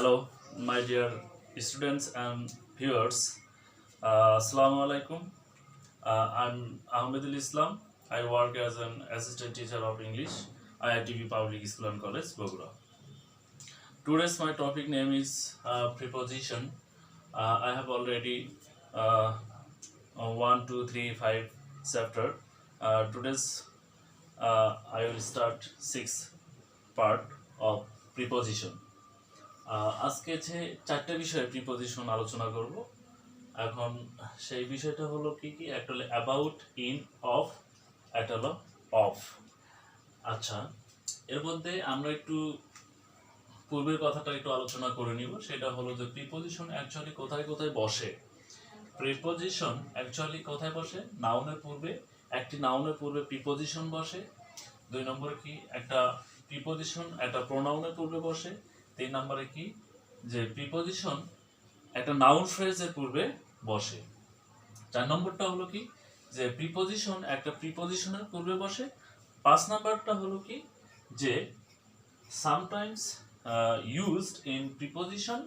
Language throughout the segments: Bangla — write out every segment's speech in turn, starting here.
Hello, my dear students and viewers. Assalamu alaikum. I'm Ahmedul Islam. I work as an assistant teacher of English, IITB Public School and College, Bogura. Today's my topic name is preposition. I have already 1, 2, 3, 5 chapter. Today's I will start 6th part of preposition. আজকে যে চারটে বিষয়ে প্রিপজিশন আলোচনা করব। এখন সেই বিষয়টা হলো কি কি, একটা হলো অ্যাবাউট, ইন, অফ, একটা হলো অফ। আচ্ছা, এর মধ্যে আমরা একটু পূর্বের কথাটা একটু আলোচনা করে নিব। সেটা হলো যে প্রিপজিশন অ্যাকচুয়ালি কোথায় কোথায় বসে। প্রিপজিশন অ্যাকচুয়ালি কোথায় বসে? নাউনের পূর্বে, একটি নাউনের পূর্বে প্রিপজিশন বসে। 2 নম্বরে কি, একটা প্রিপজিশন একটা প্রোনাউনের পূর্বে বসে। 3 নম্বরে কি, যে প্রিপজিশন একটা নাউন ফ্রেজের পূর্বে বসে। 4 নম্বরটা হলো কি, যে প্রিপজিশন একটা প্রিপজিশনের পূর্বে বসে। 5 নম্বরটা হলো কি, যে sometimes used in preposition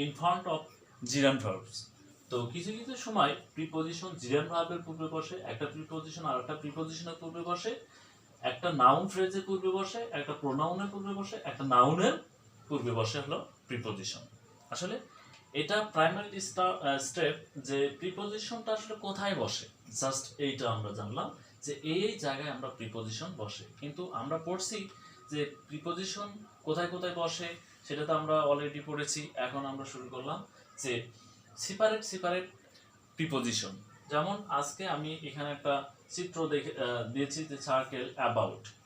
in front of জিরান্ড verbs. তো কিছু কিছু সময় প্রিপজিশন জিরান্ড ভার্বের পূর্বে বসে, একটা প্রিপজিশন আর একটা প্রিপজিশনের পূর্বে বসে, একটা নাউন ফ্রেজের পূর্বে বসে, একটা প্রোনাউনের পূর্বে বসে, একটা নাউনের পূর্বে বসে হলো প্রিপজিশন। আসলে এটা প্রাইমারি স্টেপ, যে প্রিপজিশনটা আসলে কোথায় বসে, জাস্ট এইটা আমরা জানলাম যে এই জায়গায় আমরা প্রিপজিশন বসে। কিন্তু আমরা পড়ছি যে প্রিপজিশন কোথায় কোথায় বসে সেটা তো আমরা অলরেডি পড়েছি। এখন আমরা শুরু করলাম যে সেপারেট প্রিপজিশন। যেমন আজকে আমি এখানে একটা চিত্র দিয়েছি যে সার্কেল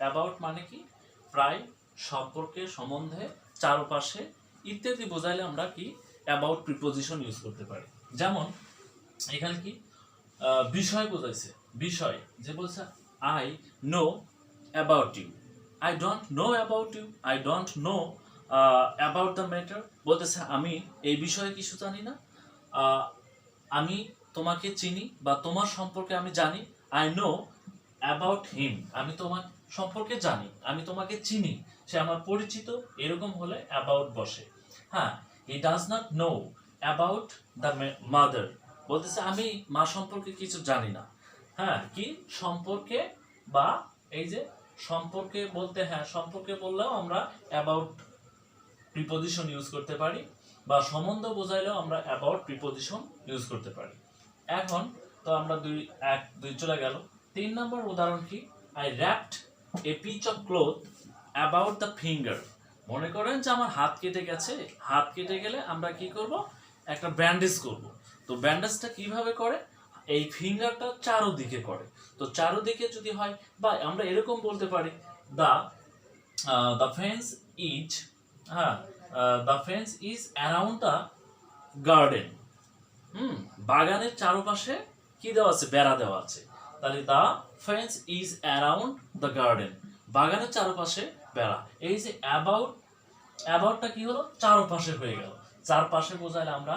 অ্যাবাউট মানে কি, প্রায়, সম্পর্কে, সম্বন্ধে, চারপাশে ইত্যাদি বোঝাইলে আমরা কি অ্যাবাউট প্রিপজিশন ইউজ করতে পারি। যেমন এখানে কি বিষয় বোঝাইছে, বিষয় যে বলছে I know about you, I don't know about you, I don't know about the matter. বলতেছে আমি এই বিষয়ে কিছু জানি না, আমি তোমাকে চিনি বা তোমার সম্পর্কে আমি জানি। আই নো অ্যাবাউট হিম, আমি তোমার সম্পর্কে জানি, আমি তোমাকে চিনি, সে আমার পরিচিত, এরকম হলে অ্যাবাউট বসে। হ্যাঁ, he does not know about the mother, বলতেছে আমি মা সম্পর্কে কিছু জানি না। হ্যাঁ, কি সম্পর্কে, বা এই যে সম্পর্কে বলতে, হ্যাঁ সম্পর্কে বললেও আমরা অ্যাবাউট প্রিপজিশন ইউজ করতে পারি, বা সম্বন্ধ বোঝাইলেও আমরা অ্যাবাউট প্রিপজিশন ইউজ করতে পারি। এখন তো আমরা দুই চলে গেল। 3 নম্বর উদাহরণ কি, I wrapped a piece of cloth about the finger. মনে করেন যে আমার হাত কেটে গেছে, হাত কেটে গেলে আমরা কি করব, একটা ব্যান্ডেজ করব। তো ব্যান্ডেজটা কিভাবে করে, এই ফিঙ্গারটা চারোদিকে করে। তো চারোদিকে যদি হয়, বা আমরা এরকম বলতে পারি দ্য ফেন্স ইজ, হ্যাঁ, the fence is around the garden. বাগানের চারপাশে কি দেওয়া আছে, বেড়া দেওয়া আছে। তাহলে the fence is around the garden, বাগানের চারপাশে বেড়া। এই যে অ্যাবাউটটা কি হলো, চারপাশে হয়ে গেল। চারপাশে বোঝাইলে আমরা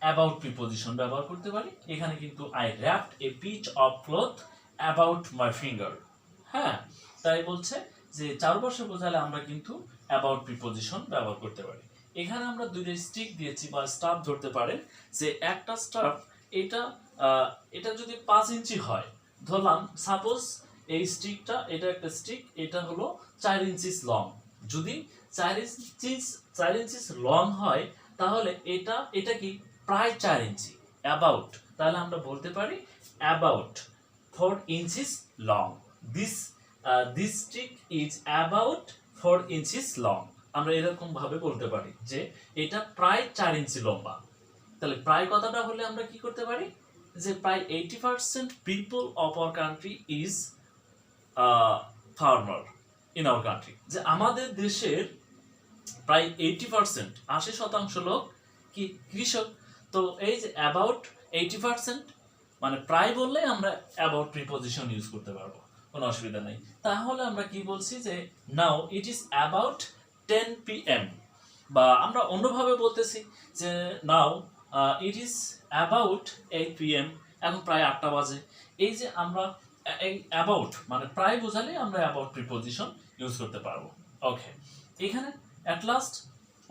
অ্যাবাউট প্রিপজিশন ব্যবহার করতে পারি। এখানে কিন্তু I wrapped a piece of cloth about my finger. হ্যাঁ, তাই বলছে যে চারপাশে বোঝাইলে আমরা কিন্তু অ্যাবাউট প্রিপজিশন ব্যবহার করতে পারি। এখানে আমরা দুইটা স্টিক দিয়েছি বা স্টাফ ধরতে পারেন, যে একটা স্টাফ এটা যদি 5 ইঞ্চি হয়, ধরলাম সাপোজ এই স্টিকটা, এটা একটা স্টিক, এটা হলো 4 ইঞ্চি লং। যদি 4 ইঞ্চি লং হয়, তাহলে এটা কি প্রায় 4 ইঞ্চি, অ্যাবাউট। তাহলে আমরা বলতে পারি about 4 inches long. This stick is about 4 inches long. আমরা এরকম ভাবে বলতে পারি যে এটা প্রায় 4 ইঞ্চি লম্বা। তাহলে প্রায় কথাটা হলে আমরা কি করতে পারি, যে প্রায় 80% people of our country is farmer in our country, যে আমাদের দেশের প্রায় 80% লোক কি কৃষক। তো এই যে অ্যাবাউট 80% মানে প্রায় বললে আমরা অ্যাবাউট প্রিপজিশন ইউজ করতে পারবো, কোনো অসুবিধা নেই। তাহলে আমরা কি বলছি, যে নাও ইট ইজ অ্যাবাউট 10 PM, বা আমরা অন্যভাবে বলতেছি যে নাও ইট ইজ অ্যাবাউট 8 PM, এখন প্রায় 8টা বাজে। এই যে আমরা এই অ্যাবাউট মানে প্রায় বোঝালে আমরা অ্যাবাউট প্রিপজিশন ইউজ করতে পারবো। ওকে, এখানে অ্যাট লাস্ট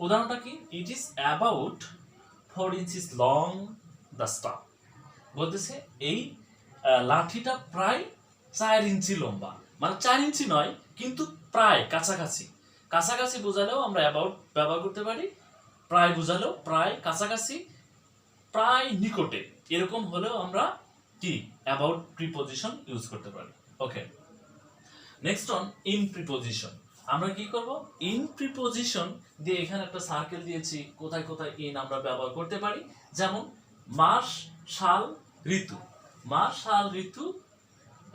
উদাহরণটা কি? It is about 4 inches long the staff. বলতেছে এই লাঠিটা প্রায় 4 ইঞ্চি লম্বা, মানে 4 ইঞ্চি নয় কিন্তু প্রায় কাছাকাছি। কাছাকাছি বোঝালেও আমরা অ্যাবাউট ব্যবহার করতে পারি, প্রায় বোঝালেও প্রায় কাছাকাছি, প্রায় নিকটে, এরকম হলেও আমরা কি অ্যাবাউট প্রিপজিশন ইউজ করতে পারি। ওকে, নেক্সট অন ইন প্রিপজিশন। আমরা কি করব? ইন প্রিপজিশন দিয়ে এখানে একটা সার্কেল দিয়েছি, কোথায় কোথায় ইন আমরা ব্যবহার করতে পারি। যেমন মাস, সাল, ঋতু। মাস, সাল, ঋতু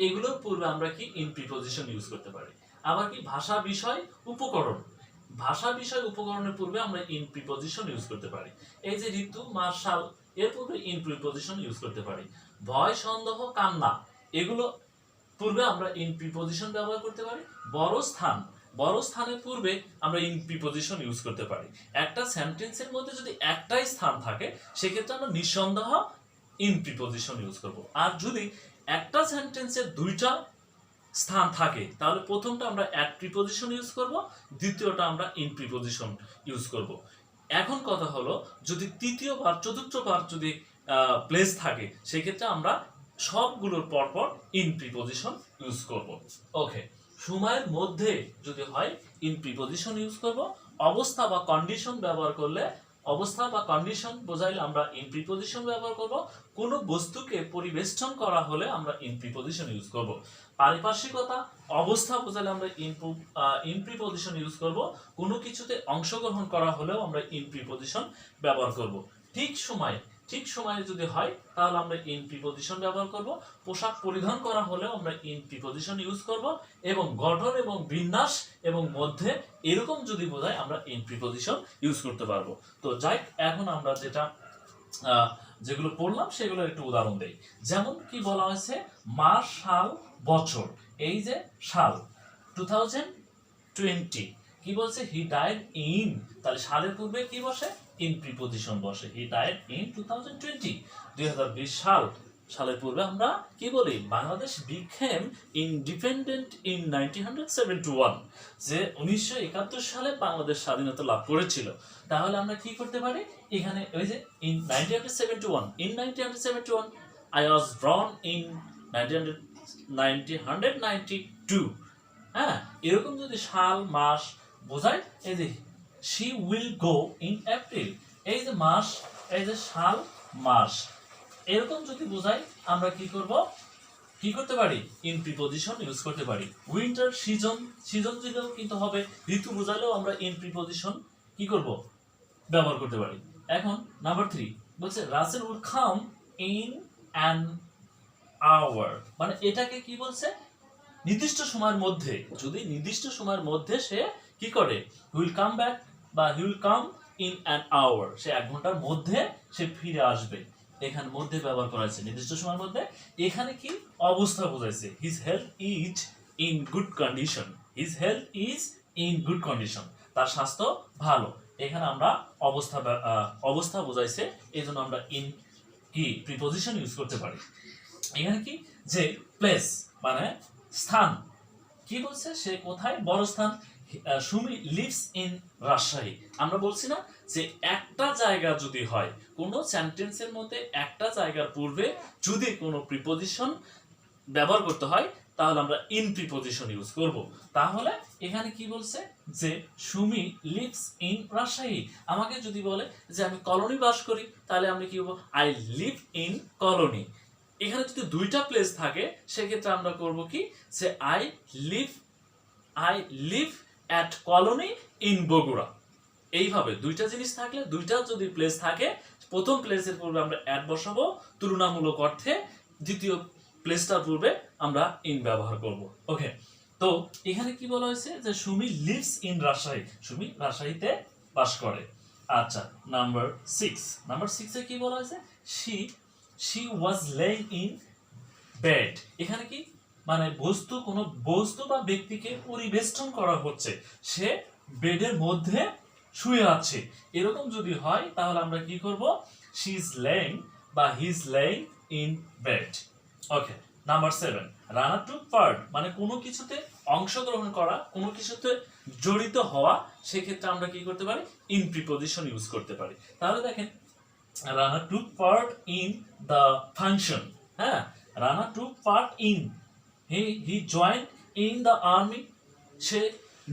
এগুলোর পূর্বে আমরা কি ইন প্রিপজিশন ইউজ করতে পারি। আবার কি ভাষা, বিষয়, উপকরণ। ভাষা, বিষয়, উপকরণের পূর্বে আমরা ইন প্রিপজিশন ইউজ করতে পারি। এই যে ঋতু, মাস, সাল এর পূর্বে ইন প্রিপজিশন ইউজ করতে পারি। ভয়, সন্দেহ, কান্না এগুলো পূর্বে আমরা ইন প্রিপজিশন ব্যবহার করতে পারি। বড় স্থান, বড় স্থানের পূর্বে আমরা ইন প্রিপজিশন ইউজ করতে পারি। একটা সেন্টেন্সের মধ্যে যদি একটাই স্থান থাকে সেক্ষেত্রে আমরা নিঃসন্দেহ ইন প্রিপজিশন ইউজ করব। আর যদি একটা সেন্টেন্সের দুইটা স্থান থাকে তাহলে প্রথমটা আমরা অ্যাট প্রিপজিশন ইউজ করব, দ্বিতীয়টা আমরা ইন প্রিপজিশন ইউজ করব। এখন কথা হলো যদি তৃতীয় বার চতুর্থ বার যদি প্লেস থাকে সেক্ষেত্রে আমরা সবগুলোর পরপর ইন প্রিপজিশন ইউজ করব। ওকে, সময়ের মধ্যে যদি হয় ইন প্রিপজিশন ইউজ করব। অবস্থা বা কন্ডিশন ব্যবহার করলে, অবস্থা বা কন্ডিশন বোঝাইলে আমরা ইন প্রিপজিশন ব্যবহার করব। কোনো বস্তুকে পরিবেষ্টন করা হলে আমরা ইন প্রিপজিশন ইউজ করব। পারিপার্শ্বিকতা, অবস্থা বোঝালে আমরা ইন প্রিপজিশন ইউজ করব। কোনো কিছুতে অংশগ্রহণ করা হলেও আমরা ইন প্রিপজিশন ব্যবহার করব। ঠিক সময়, ঠিক সময়ে যদি হয় তাহলে আমরা ইন প্রিপজিশন ব্যবহার করব। পোশাক পরিধান করা হলেও আমরা ইন প্রিপজিশন ইউজ করব। এবং গঠন এবং বিন্যাস এবং মধ্যে এরকম যদি বোঝায় আমরা ইন প্রিপজিশন ইউজ করতে পারবো। তো যাই, এখন আমরা যেগুলো পড়লাম সেগুলোর একটু উদাহরণ দেই। যেমন কি বলা হয়েছে? মাস, সাল, বছর। এই যে সাল 2020 কি বলছে? হি ডাইড ইন, তাহলে সালের পূর্বে কি বসে? ইন প্রিপজিশন বসে। হি ডাইড ইন 2020, 2020 সাল। সালের পূর্বে আমরা কি বলি? বাংলাদেশ বিকেম ইন্ডিপেন্ডেন্ট ইন 1971, যে 1971 সালে বাংলাদেশ স্বাধীনতা লাভ করেছিল। তাহলে আমরা কি করতে পারি? এখানে ওই যে in 1971, in 1971 I was born in 1992। হ্যাঁ, এরকম যদি সাল, মাস বোঝায়, এই যে she will go in April, এই যে মাস, এই যে সাল, মাস এরকম যদি বোঝায় আমরা কি করব? কি করতে পারি? ইন প্রিপজিশন ইউজ করতে পারি। উইন্টার, সিজন, সিজন দিলেও কিন্তু হবে। ঋতু বোঝালেও আমরা ইন প্রিপজিশন কি করব? ব্যবহার করতে পারি। এখন নাম্বার 3 বলছে Russell would come in an hour, মানে এটাকে কি বলছে? নির্দিষ্ট সময়ের মধ্যে, যদি নির্দিষ্ট সময়ের মধ্যে সে কি করে? উইল কাম ব্যাক বা he will come in an hour, সে 1 ঘন্টার মধ্যে সে ফিরে আসবে। এখানে মধ্যে ব্যবহার করা হয়েছে নির্দিষ্ট সময়ের মধ্যে। এখানে কি অবস্থা বোঝাইছে? His health is in good condition, his health is in good condition, তার স্বাস্থ্য ভালো। এখানে আমরা অবস্থা বোঝাইছে, এই জন্য আমরা ইন কি প্রিপজিশন ইউজ করতে পারি। এখানে কি যে প্লেস মানে স্থান, কি বলছে? সে কোথায়? বড় স্থান। Sumi lives in Rajshahi. আমরা বলছি না যে একটা জায়গা যদি হয়, কোনো সেন্টেন্সের মধ্যে একটা জায়গার পূর্বে যদি কোনো প্রিপজিশন ব্যবহার করতে হয় তাহলে আমরা ইন প্রিপজিশন ইউজ করব। তাহলে এখানে কি বলছে? যে সুমি লিভস ইন রাজশাহী। আমাকে যদি বলে যে আমি কলোনি বাস করি তাহলে আমি কি বলবো? I live in colony. এখানে যদি দুইটা প্লেস থাকে সেক্ষেত্রে আমরা করব কি? যে I live at colony in Bogura. এইভাবে দুইটা জিনিস থাকলে, দুইটা যদি প্লেস থাকে, প্রথম প্লেসের পূর্বে আমরা অ্যাট বসাবো তুলনামূলক অর্থে, দ্বিতীয় প্লেসটার পূর্বে আমরা ইন ব্যবহার করব। ওকে, তো এখানে কি বলা হয়েছে? যে সুমি লিভস ইন রাজশাহী, সুমি রাজশাহীতে বাস করে। আচ্ছা, নাম্বার 6 এ কি বলা হয়েছে? she was laying in bed। এখানে কি মানে বস্তু, কোনো বস্তু বা ব্যক্তিকে পরিবেষ্টন করা হচ্ছে, সে বেডের মধ্যে শুয়ে আছে। এরকম যদি হয় তাহলে আমরা কি করব? she is laying বা he is laying in bed। Okay, number 7 Rana took part, মানে কোনো কিছুতে অংশগ্রহণ করা, কোনো কিছুতে জড়িত হওয়া, সেক্ষেত্রে আমরা কি করতে পারি, ইন প্রিপজিশন ইউজ করতে পারি। তাহলে দেখেন, Rana took part in the function. হ্যাঁ, Rana took part in, he joined in the army. সে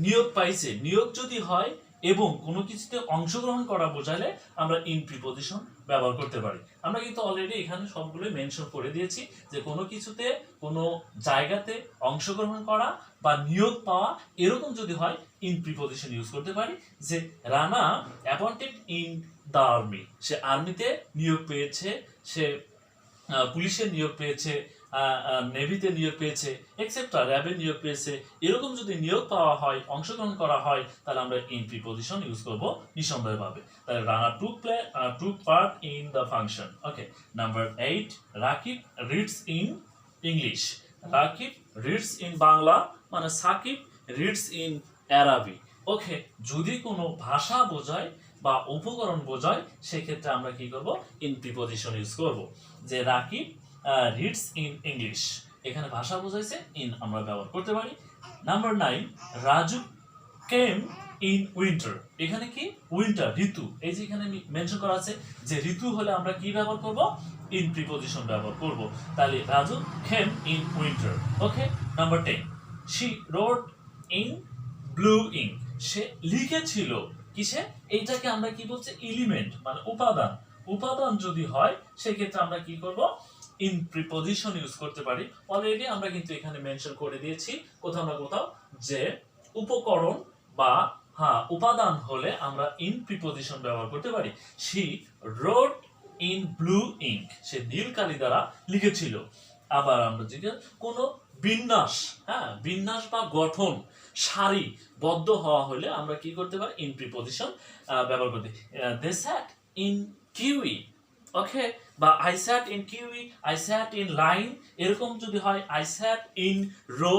নিয়োগ পাইছে। নিয়োগ যদি হয় এবং কোনো কিছুতে অংশগ্রহণ করা বোঝালে আমরা ইন প্রিপজিশন ব্যবহার করতে পারি। আমরা কিন্তু অলরেডি এখানে সবগুলো মেনশন করে দিয়েছি যে কোনো কিছুতে, কোনো জায়গাতে অংশগ্রহণ করা বা নিয়োগ পাওয়া, এরকম যদি হয় ইন প্রিপজিশন ইউজ করতে পারি। যে Rana appointed in the army, সে আর্মিতে নিয়োগ পেয়েছে, সে পুলিশের নিয়োগ পেয়েছে, নেভিতে নিয়োগ পেয়েছে, এক্সেট্রা র্যাবে নিয়োগ পেয়েছে। এরকম যদি নিয়োগ পাওয়া হয়, অংশগ্রহণ করা হয়, তাহলে আমরা ইন প্রিপজিশন ইউজ করব নিঃসন্দেহভাবে। তাহলে Rana took part in the function. Okay, number 8, Rakib reads in English. Rakib reads in Bangla, মানে সাকিব রিডস ইন আরবি। ওকে, যদি কোনো ভাষা বোঝায় বা উপকরণ বোঝায়, সেক্ষেত্রে আমরা কি করব, ইন প্রিপজিশন ইউজ করব। যে রাকিব রিডস ইন ইংলিশ, এখানে ভাষা বোঝাইছে, ইন আমরা ব্যবহার করতে পারি। Number 9, Raju came in winter. এখানে কি, উইন্টার ঋতু, এই যে এখানে মেনশন করা আছে যে ঋতু হলে আমরা কি ব্যবহার করব, ইন প্রিপজিশন ব্যবহার করব। তাহলে Raju came in winter. Okay, number 10, she wrote in blue ink. সে লিখেছিল কিসে, এইটাকে আমরা কি বলছি, এলিমেন্ট, মানে উপাদান। উপাদান যদি হয়, সেক্ষেত্রে আমরা কি করব, ইন প্রিপজিশন ইউজ করতে পারি। অলরেডি আমরা কিন্তু এখানে মেনশন করে দিয়েছি কোথাও না কোথাও যে উপকরণ বা উপাদান হলে আমরা ইন প্রিপজিশন ব্যবহার করতে পারি। She wrote in blue ink, সে নীল কালি দ্বারা লিখেছিল। আবার আমরা যদি কোনো বিন্যাস, বিন্যাস বা গঠন, সারিবদ্ধ হওয়া হলে আমরা কি করতে পারি, ইন প্রিপজিশন ব্যবহার করতে। দে স্যাট ইন কিউই। ওকে, বা I sat in queue, I sat in line, এরকম যদি হয়, আই স্যাট ইন রো,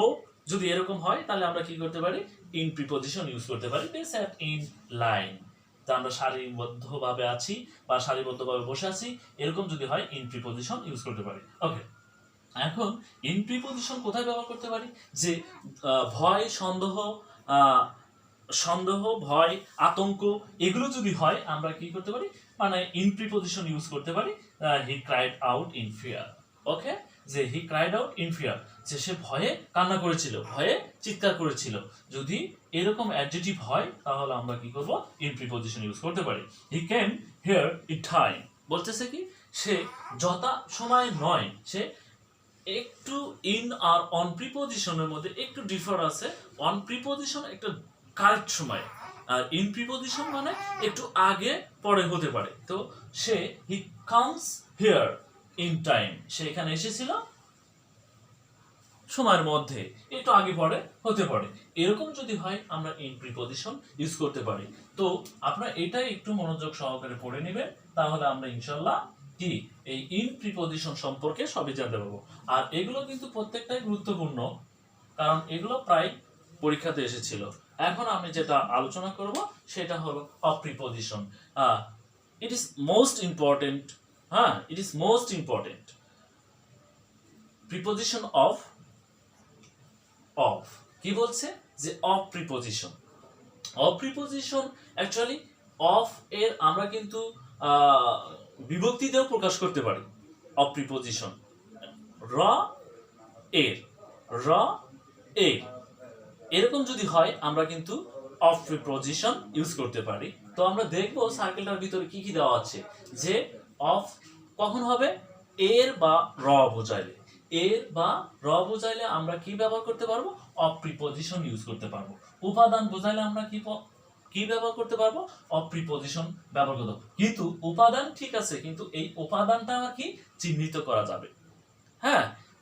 যদি এরকম হয়, তাহলে আমরা কি করতে পারি, ইন প্রিপজিশন ইউজ করতে পারি। দে স্যাট ইন লাইন, তা আমরা সারিবদ্ধভাবে আছি বা সারিবদ্ধভাবে বসে আছি, এরকম যদি হয়, ইন প্রিপজিশন ইউজ করতে পারি। ওকে, এখন ইন প্রিপজিশন কোথায় ব্যবহার করতে পারি, যে ভয়, সন্দেহ, ভয়, আতঙ্ক, এগুলো যদি হয়, আমরা কি করতে পারি, মানে ইন প্রিপজিশন ইউজ করতে পারি। হি ক্রাইড আউট ইন ফিয়ার। ওকে, যে হি ক্রাইড আউট ইন ফিয়ার, যে সে ভয়ে কান্না করেছিল, ভয়ে চিৎকার করেছিল। যদি এরকম অ্যাডজেক্টিভ হয়, তাহলে আমরা কি করব, ইন প্রিপজিশন ইউজ করতে পারি। হি কেম হিয়ার ইন টাইম, বলতেছে কি, সে যথা সময় নয়, সে একটু ইন আর অন প্রিপজিশনের মধ্যে একটু ডিফার আছে। অন প্রিপজিশন একটা কারেক্ট সময়, আর ইন প্রিপজিশন মানে একটু আগে পরে হতে পারে। তো সে he comes here in time, সে এখানে এসেছিল সময়ের মধ্যে, একটু আগে পরে হতে পারে। এরকম যদি হয়, আমরা ইন প্রিপজিশন ইউজ করতে পারি। তো আপনারা এটাই একটু মনোযোগ সহকারে পড়ে নেবেন, তাহলে আমরা ইনশাল্লাহ কি এই ইন প্রিপজিশন সম্পর্কে সবই জানতে পারবো। আর এগুলো কিন্তু প্রত্যেকটাই গুরুত্বপূর্ণ, কারণ এগুলো প্রায় পরীক্ষাতে এসেছিল। এখন আমি যেটা আলোচনা করব, সেটা হলো of preposition. It is most important. It is most important preposition of কি বলছে, যে of preposition. Of preposition actually of এর আমরা কিন্তু বিভক্তিতেও প্রকাশ করতে পারি। অফ প্রিপজিশন র এর, এরকম যদি হয়, আমরা কিন্তু অফ প্রিপজিশন ইউজ করতে পারি। তো আমরা দেখবো সার্কেলটার ভিতরে কি কি দেওয়া আছে, যে অফ কখন হবে, এর বা র বোঝাইলে, আমরা কি ব্যবহার করতে পারবো, অফ প্রিপজিশন ইউজ করতে পারবো। উপাদান বোঝাইলে আমরা কি ব্যবহার করতে পারবো, অফ প্রিপজিশন ব্যবহার করতে পারবো। কিন্তু উপাদান ঠিক আছে, কিন্তু এই উপাদানটা আমার কি চিহ্নিত করা যাবে।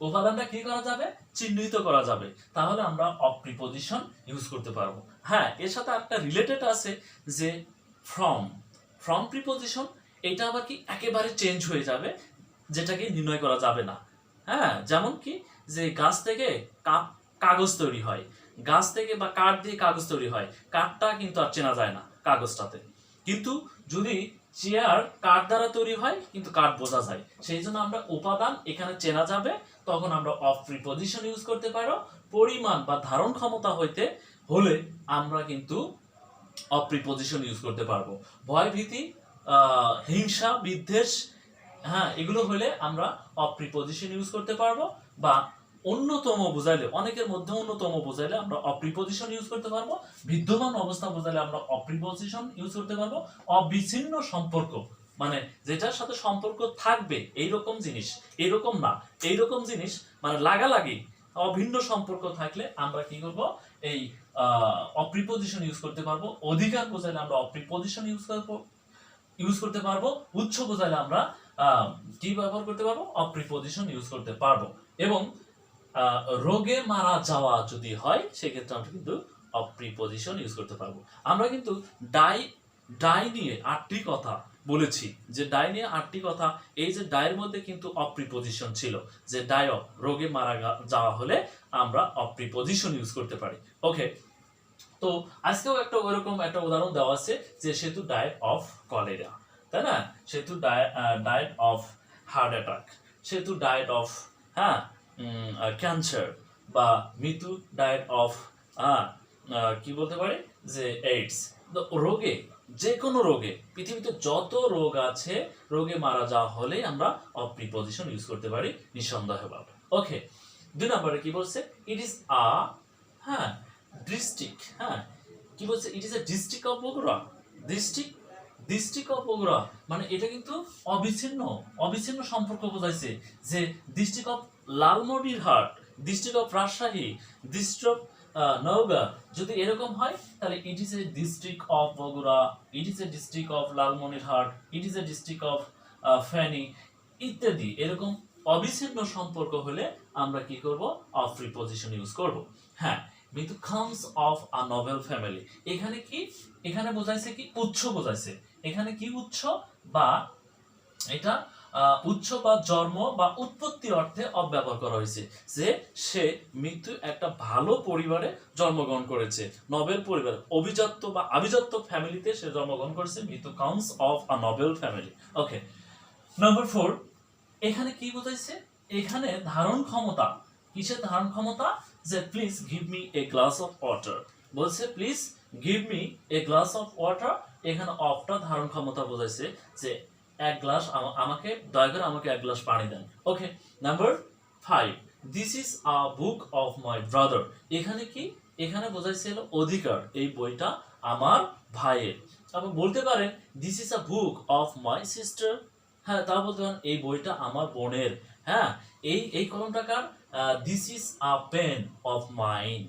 উপাদানটা কি করা যাবে, চিহ্নিত করা যাবে, তাহলে আমরা অফ প্রিপজিশন ইউজ করতে পারবো। এর সাথে একটা রিলেটেড আছে, যে ফ্রম প্রিপজিশন, এটা আবার কি একেবারে চেঞ্জ হয়ে যাবে, যেটাকে নির্ণয় করা যাবে না। যেমন কি, যে গাছ থেকে কাগজ তৈরি হয়, গাছ থেকে বা কাঠ দিয়ে কাগজ তৈরি হয়, কাঠটা কিন্তু আর চেনা যায় না কাগজটাতে। কিন্তু যদি চেয়ার কাঠ দ্বারা তৈরি হয়, কিন্তু কাঠ বোঝা যায়। সেই জন্য আমরা উপাদান এখানে চেনা যাবে, তখন আমরা অফ প্রিপজিশন ইউজ করতে পরিমাণ বা ধারণ ক্ষমতা হইতে হলে আমরা কিন্তু অফ প্রিপজিশন ইউজ করতে পারবো। ভয় ভীতি, হিংসা বিদ্বেষ, হ্যাঁ, এগুলো হলে আমরা অফ প্রিপজিশন ইউজ করতে পারবো। বা অন্যতম বোঝাইলে, অনেকের মধ্যে অন্যতম বোঝাইলে আমরা অফ প্রিপজিশন ইউজ করতে পারবো। বিদ্যমান অবস্থা বোঝাইলে আমরা অফ প্রিপজিশন ইউজ করতে পারবো। অবিচ্ছিন্ন সম্পর্ক মানে যেটার সাথে সম্পর্ক থাকবে এইরকম জিনিস, এইরকম না, এইরকম জিনিস মানে লাগালাগি অভিন্ন সম্পর্ক থাকলে আমরা কি করব, এই অফ প্রিপজিশন ইউজ করতে পারবো। অধিকার বোঝাইলে আমরা অফ প্রিপজিশন ইউজ করতে পারবো। উৎস বোঝাইলে আমরা কি ব্যবহার করতে পারবো, অফ প্রিপজিশন ইউজ করতে পারবো। এবং রোগে মারা যাওয়া যদি হয় সেক্ষেত্রে আমরা কিন্তু অফ প্রিপজিশন ইউজ করতে পারবো। আমরা কিন্তু ডাই নিয়ে 8টি কথা বলেছি, যে ডাই নিয়ে 8টি কথা। এই যে ডাইয়ের মধ্যে কিন্তু অফ প্রিপজিশন ছিল, যে ডাই অফ, রোগে মারা যাওয়া হলে আমরা অফ প্রিপজিশন ইউজ করতে পারি। ওকে, তো আজকেও একটা ওইরকম একটা উদাহরণ দেওয়া আছে যে সেতু ডায়েট অফ কলেরা, তাই না? সেতু ডায়েট অফ হার্ট অ্যাটাক, সেতু ডায়েট অফ ক্যান্সার, বা মৃত্যু ডায়েট অফ কি বলতে পারি যে এইডস। রোগে, যে কোনো রোগে, পৃথিবীতে যত রোগ আছে, রোগে মারা যাওয়া হলে আমরা অফ প্রিপজিশন ইউজ করতে পারি নিঃসন্দেহভাবে। ওকে, 2 নম্বরে কি বলছে, ইট ইজ ডিস্ট্রিক্ট, কি বলছে, it is a district of Bogura. District of Bogura মানে এটা কিন্তু অবিচ্ছিন্ন সম্পর্ক বোঝাইছে, যে district of Lalmonirhat, district of Rajshahi, district of Naogaon, যদি এরকম হয় তাহলে it is a district of Bogura, it is a district of Lalmonirhat, it is a district of Feni ইত্যাদি। এরকম অবিচ্ছিন্ন সম্পর্ক হলে আমরা কি করব, অফ প্রিপজিশন ইউজ করব। হ্যাঁ, কিন্তু comes of a noble family, এখানে কি, এখানে বোঝাইছে কি, উৎস বোঝাইছে। এখানে কি উৎস, বা এটা উৎস বা জন্ম বা উৎপত্তি অর্থে অফ ব্যবহার করা হয়েছে, যে সে মৃত্যু একটা ভালো পরিবারে জন্মগ্রহণ করেছে, নবেল পরিবার, অভিজাত্য বা আভিজাত্য ফ্যামিলিতে সে জন্মগ্রহণ করেছে। মৃত্যু comes of a noble family. Okay, number 4, এখানে কি বোঝাইছে, এখানে ধারণ ক্ষমতা, কিসের ধারণ ক্ষমতা, যে please give me a glass of water, বলছে please give me a glass of water. এখানে অফটা ধারণ ক্ষমতা বোঝাইছে, যে এক গ্লাস আমাকে, দয়া করে আমাকে এক গ্লাস পানি দেন। Okay, number 5, this is a book of my brother. এখানে কি, এখানে বোঝাইছিল অধিকার, এই বইটা আমার ভাইয়ের। আপনি বলতে পারেন this is a book of my sister, হ্যাঁ, তা বলতে পারেন এই বইটা আমার বোনের। হ্যাঁ, এই কলমটা কার, this is a pen of mine,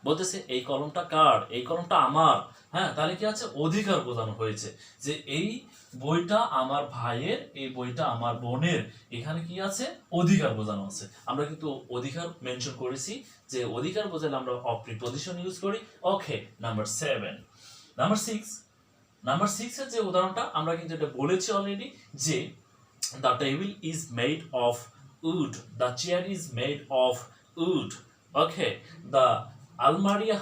বলতেছে এই কলমটা কার, এই কলমটা আমার। হ্যাঁ, তাহলে কি আছে, অধিকার বোঝানো হয়েছে, যে এই বইটা আমার ভাইয়ের, এই বইটা আমার বোনের। এখানে কি আছে, অধিকার বোঝানো আছে। আমরা কিন্তু অধিকার মেনশন করেছি, যে অধিকার বোঝালে আমরা অফ প্রিপজিশন ইউজ করি। ওকে, নাম্বার 6, নাম্বার 6 এর যে উদাহরণটা আমরা কিন্তু এটা বলেছি অলরেডি, যে the table is made of wood, the chair is made of wood. Okay, the almirah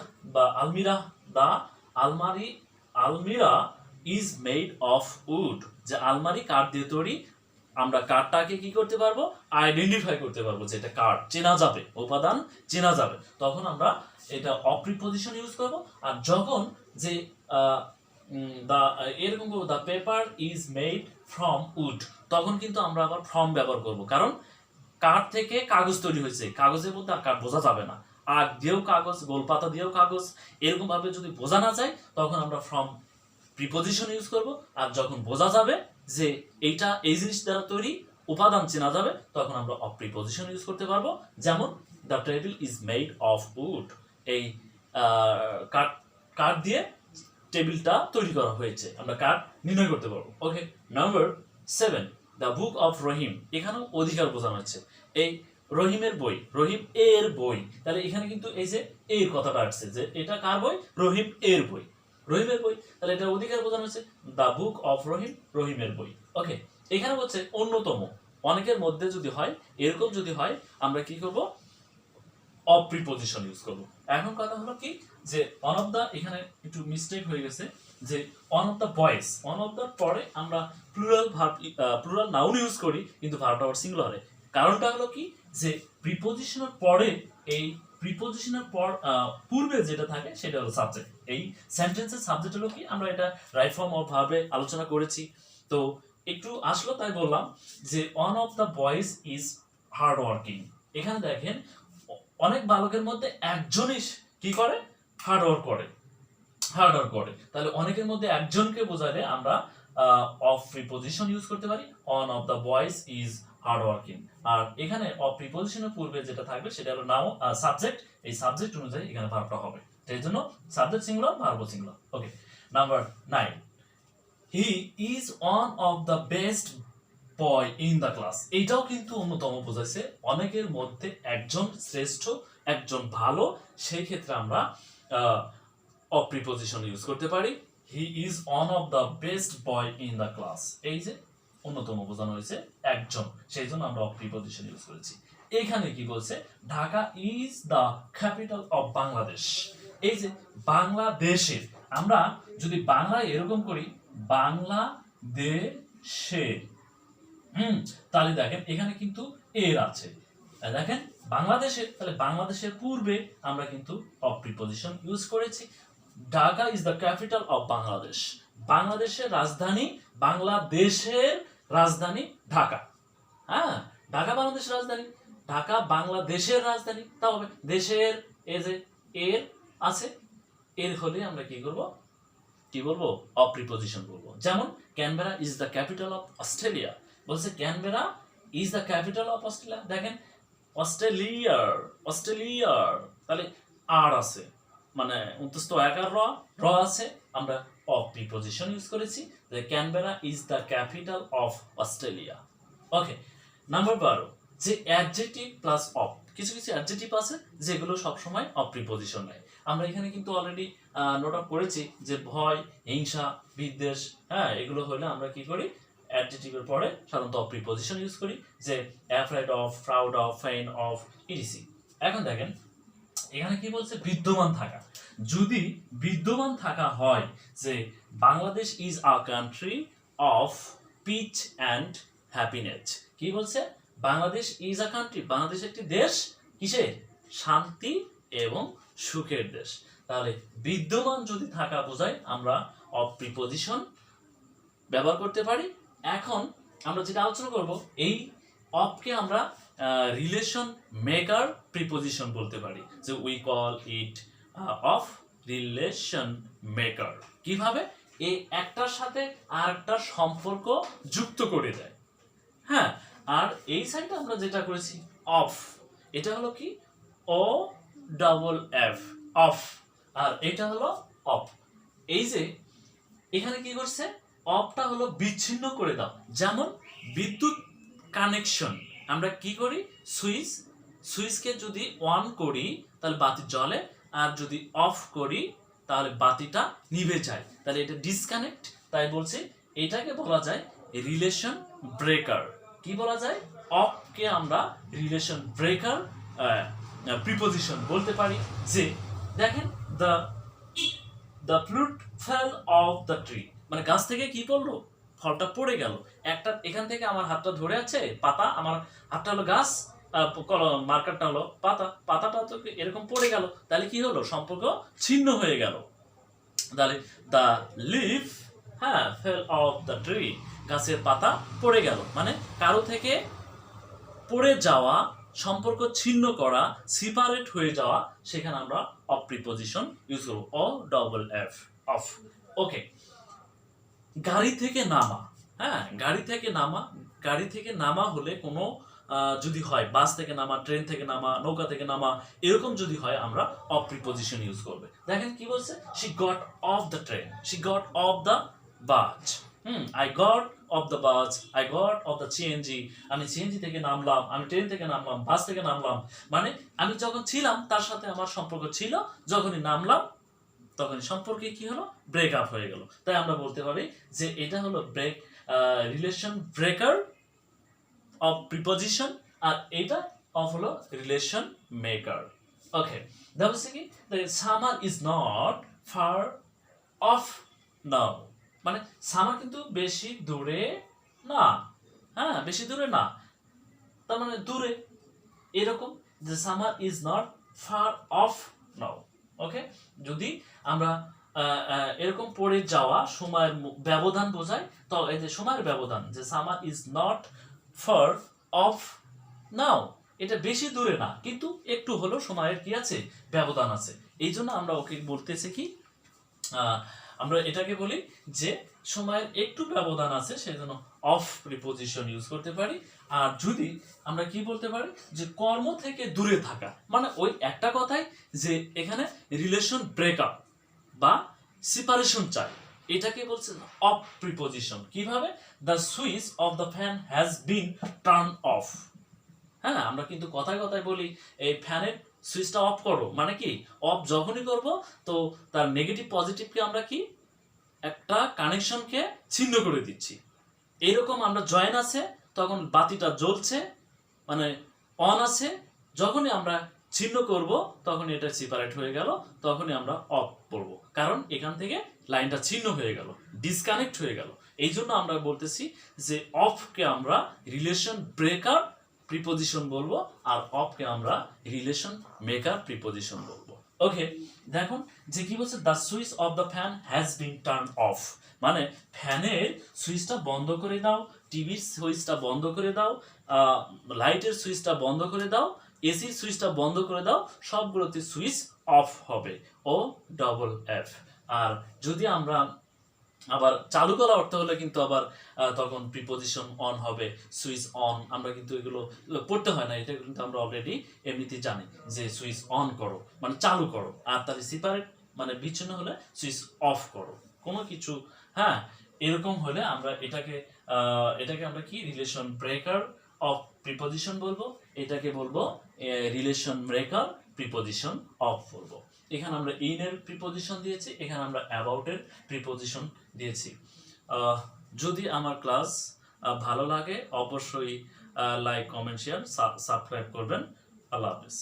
is made of wood. যে আলমারি কাঠ দিয়ে তৈরি, আমরা কাঠটাকে কি করতে পারবো, আইডেন্টিফাই করতে পারবো, যে এটা কাঠ, চেনা যাবে, উপাদান চেনা যাবে, তখন আমরা এটা অফ প্রিপজিশন ইউজ করব। আর যখন যে এরকম করবো, the paper is made from would, তখন কিন্তু আমরা আবার ফ্রম ব্যবহার করব, কারণ কাঠ থেকে কাগজ তৈরি হয়েছে, কাগজের মধ্যে আর কাঠ বোঝা যাবে না, আগ দিয়েও কাগজ, গোলপাতা দিয়েও কাগজ, এরকম ভাবে যদি বোঝা না যায় তখন আমরা ফ্রম প্রিপজিশন ইউজ করব। আর যখন বোঝা যাবে যে এইটা এই জিনিস দ্বারা তৈরি, উপাদান চেনা যাবে, তখন আমরা অফ প্রিপজিশন ইউজ করতে পারবো। যেমন the table is made of wood, এই কাঠ দিয়ে টেবিলটা তৈরি করা হয়েছে, আমরা কাঠ নির্ণয় করতে পারবো। ওকে, নাম্বার 7, দ্য বুক অফ রহিম, এখানেও অধিকার বোঝানো হচ্ছে। এই রহিমের বই, রহিম এর বই, তাহলে এখানে কিন্তু এই যে এর কথাটা আসছে, যে এটা কার বই, রহিম এর বই, রহিমের বই, তাহলে এটা অধিকার বোঝানো হচ্ছে, দ্য বুক অফ রহিম, রহিমের বই। ওকে, এখানে হচ্ছে অন্যতম, অনেকের মধ্যে যদি হয়, এরকম যদি হয়, আমরা কি করব, অফ প্রিপজিশন ইউজ করব। এখন কথা হলো কি, যে অন অফ দা, এখানে একটু মিস্টেক হয়ে গেছে, যে one of the boys, one of their পরে আমরা প্লুরাল নাউন ইউজ করি, কিন্তু ভার্বটা আবার সিঙ্গুলারে। কারণটা হলো কি, যে প্রিপজিশনের পরে এই প্রিপোজিশনের পর পূর্বে যেটা থাকে সেটা হলো সাবজেক্ট। এই সেন্টেন্সের সাবজেক্ট হলো কি, আমরা এটা রাইট ফর্ম অফ ভাবে আলোচনা করেছি। তো একটু আসলো তাই বললাম যে one of the boys is hard working. এখানে দেখেন অনেক বালকের মধ্যে একজনই কি করে, হার্ড ওয়ার্ক করে, হার্ড ওয়ার্ক করে। তাহলে অনেকের মধ্যে একজনকে বোঝালে আমরা অফ প্রিপোজিশন ইউজ করতে পারি, one of the boys is hard working. আর এখানে অফ প্রিপোজিশনের পূর্বে যেটা থাকবে সেটা হলো নাও সাবজেক্ট। এই সাবজেক্ট অনুযায়ী এখানে ভার্বটা হবে, সেই জন্য subject singular, verb singular. Okay, number 9, he is one of the best boy in the class. এইটাও কিন্তু অন্যতম বোঝাইছে, অনেকের মধ্যে একজন শ্রেষ্ঠ, একজন ভালো। সেই ক্ষেত্রে আমরা অফ প্রিপোজিশন ইউজ করতে পারি, he is one of the best boy in the class. এই যে অন্যতম বোঝানো হয়েছে একজন, সেই জন্য আমরা অফ প্রিপোজিশন ইউজ করেছি। এখানে কি বলছে, Dhaka is the capital of Bangladesh. এই যে বাংলাদেশের, আমরা যদি বাংলায় এরকম করি বাংলাদেশের, তাহলে দেখেন এখানে কিন্তু এর আছে, দেখেন বাংলাদেশের, তাহলে বাংলাদেশের পূর্বে আমরা কিন্তু অফ প্রিপোজিশন ইউজ করেছি। Dhaka is the capital of Bangladesh. বাংলাদেশের রাজধানী, বাংলাদেশের রাজধানী ঢাকা। হ্যাঁ, ঢাকা বাংলাদেশের রাজধানী, ঢাকা বাংলাদেশের রাজধানী। তাহলে দেশের এ যে এর আছে, এর হলে আমরা কি করব, কি বলবো, অফ প্রিপোজিশন বলবো। যেমন Canberra is the capital of Australia, বলছে Canberra is the capital of Australia. দেখেন অস্ট্রেলিয়ার, অস্ট্রেলিয়ার, তাহলে আর আছে, মানে অন্তস্থ একার র আছে, আমরা অফ প্রিপোজিশন ইউজ করেছি যে Canberra is the capital of Australia. Okay, number 12, যে অ্যাডজেক্টিভ প্লাস অফ। কিছু কিছু অ্যাডজেক্টিভ আছে যেগুলো সবসময় অফ প্রিপোজিশন নেয়। আমরা এখানে কিন্তু অলরেডি নোট আপ করেছি যে ভয়, হিংসা, বিদ্বেষ, হ্যাঁ, এগুলো হলে আমরা কি করি, অ্যাডজেক্টিভের পরে সাধারণত অফ প্রিপোজিশন ইউজ করি, যে afraid of, proud of, fain of, etc. এখন দেখেন এখানে কি বলছে, বিদ্যমান থাকা। যদি বিদ্যমান থাকা হয় যে Bangladesh is a country of peace and happiness, কি বলছে, Bangladesh is a country, Bangladesh একটি দেশ কিসের, শান্তি এবং সুখের দেশ। তাহলে বিদ্যমান যদি থাকা বোঝায় আমরা অফ প্রিপোজিশন ব্যবহার করতে পারি। এখন আমরা যেটা আলোচনা করব, এই অফকে আমরা রিলেশন মেকার প্রিপোজিশন বলতে পারি, যে we call it off relation maker. কিভাবে, এই একটার সাথে আরেকটার সম্পর্ক যুক্ত করে দেয়। হ্যাঁ, আর এই সাইডে আমরা যেটা করেছি অফ, এটা হলো কি, ও ডাবল এফ, অফ, আর এটা হলো অফ। এই যে এখানে কি করছে, অফটা হলো বিচ্ছিন্ন করে দাও। যেমন বিদ্যুৎ কানেকশন, আমরা কি করি, সুইচ, সুইচকে যদি অন করি তাহলে বাতি জ্বলে, আর যদি অফ করি তাহলে বাতিটা নিভে যায়, তাহলে এটা ডিসকানেক্ট। তাই বলছি এটাকে বলা যায় রিলেশন ব্রেকার। কি বলা যায়, অফকে আমরা রিলেশন ব্রেকার প্রিপোজিশন বলতে পারি। যে দেখেন the fruit fail of the tree, মানে গাছ থেকে কি পড়লো, ফলটা পড়ে গেল। একটা এখান থেকে আমার হাতটা ধরে আছে পাতা, আমার হাতটা হলো গাছ, মার্কারটা হলো পাতা, পাতাটা তো এরকম পড়ে গেল, তাহলে কি হলো, সম্পর্ক ছিন্ন হয়ে গেল। তাহলে দ্য লিফ, হ্যাঁ, ফেল অফ দ্য ট্রি, গাছের পাতা পড়ে গেল, মানে কারো থেকে পড়ে যাওয়া, সম্পর্ক ছিন্ন করা, সিপারেট হয়ে যাওয়া, সেখানে আমরা অফ প্রিপোজিশন ইউজ করব, ও ডাবল এফ, অফ। ওকে, গাড়ি থেকে নামা, হ্যাঁ, গাড়ি থেকে নামা, গাড়ি থেকে নামা হলে কোনো যদি হয় বাস থেকে নামা, ট্রেন থেকে নামা, নৌকা থেকে নামা, এরকম যদি হয় আমরা অফ প্রিপোজিশন ইউজ করবে। দেখেন কি বলছে, she got off the train, she got off the bus, I got off the bus, I got off the CNG, আমি সিএনজি থেকে নামলাম, আমি ট্রেন থেকে নামলাম, বাস থেকে নামলাম, মানে আমি যখন ছিলাম তার সাথে আমার সম্পর্ক ছিল, যখনই নামলাম তখন সম্পর্কে কি হলো, ব্রেক আপ হয়ে গেল। তাই আমরা বলতে পারি যে এটা হলো break, relation breaker of preposition, আর এটা অফ হলো রিলেশন মেকার। ওকে, দ্যাট হচ্ছে কি, summer is not far off now, মানে সামার কিন্তু বেশি দূরে না, হ্যাঁ, বেশি দূরে না, তার মানে দূরে, এরকম যে summer is not far off now. Okay, যদি আমরা এরকম পড়ে যাওয়া সময়ের ব্যবধান বোঝায়, তো এই যে সময়ের ব্যবধান, যে summer is not far off now, এটা বেশি দূরে না, কিন্তু একটু হলো সময়ের কি আছে, ব্যবধান আছে। এই জন্য আমরা ওকে বলতেছি কি, আমরা এটাকে বলি যে সময়ের একটু ব্যবধান আছে, সেই জন্য অফ প্রিপোজিশন ইউজ করতে পারি। আর যদি আমরা কি বলতে পারি, যে কর্ম থেকে দূরে থাকা, মানে ওই একটা কথাই, যে এখানে রিলেশন ব্রেকআপ বা সেপারেশন চাই, এটাকে বলছে অফ প্রিপোজিশন। কিভাবে, the switch off the fan has been turn off. হ্যাঁ, আমরা কিন্তু কথায় কথায় বলি এই ফ্যানের সুইচটা অফ করো, মানে কি অফ যখনই করব তো তার নেগেটিভ পজিটিভকে আমরা কি একটা কানেকশনকে ছিন্ন করে দিচ্ছি। এরকম আমরা জয়েন আছে তখন বাতিটা জ্বলছে, মানে অন আছে, যখনই আমরা ছিন্ন করব তখনই এটা সেপারেট হয়ে গেল, তখনই আমরা অফ করব, কারণ এখান থেকে লাইনটা ছিন্ন হয়ে গেল, ডিসকানেক্ট হয়ে গেল। এই জন্য আমরা বলতেছি যে অফকে আমরা রিলেশন ব্রেকার প্রিপোজিশন বলবো, আর অফকে আমরা রিলেশন মেকার প্রিপোজিশন বলবো। ওকে, দেখুন যে কি বলছে, the switch off the fan has been turn off, মানে ফ্যানের সুইচটা বন্ধ করে দাও, টিভির সুইচটা বন্ধ করে দাও, লাইটের সুইচটা বন্ধ করে দাও, এসির সুইচটা বন্ধ করে দাও, সবগুলোতে সুইচ অফ হবে, ও ডবল এফ। আর যদি আমরা আবার চালু করা অর্থ হলে কিন্তু আবার তখন প্রিপোজিশন অন হবে, সুইচ অন। আমরা কিন্তু এগুলো পড়তে হয় না, এটা কিন্তু আমরা অলরেডি এমনিতেই জানি যে সুইচ অন করো মানে চালু করো, আর তার সেপারেট মানে বিচ্ছিন্ন হলে সুইচ অফ করো, কোনো কিছু। হ্যাঁ, এরকম হলে আমরা এটাকে আমরা কি রিলেশন ব্রেকার অফ প্রিপোজিশন বলবো, এটাকে বলবো রিলেশন ব্রেকার প্রিপোজিশন অফ বলবো। এখানে আমরা ইন এর প্রিপোজিশন দিয়েছি, এখানে আমরা অ্যাবাউট এর প্রিপোজিশন দিয়েছি। যদি আমার ক্লাস ভালো লাগে অবশ্যই লাইক, কমেন্ট, শেয়ার, সাবস্ক্রাইব করবেন। আল্লাহ হাফেজ।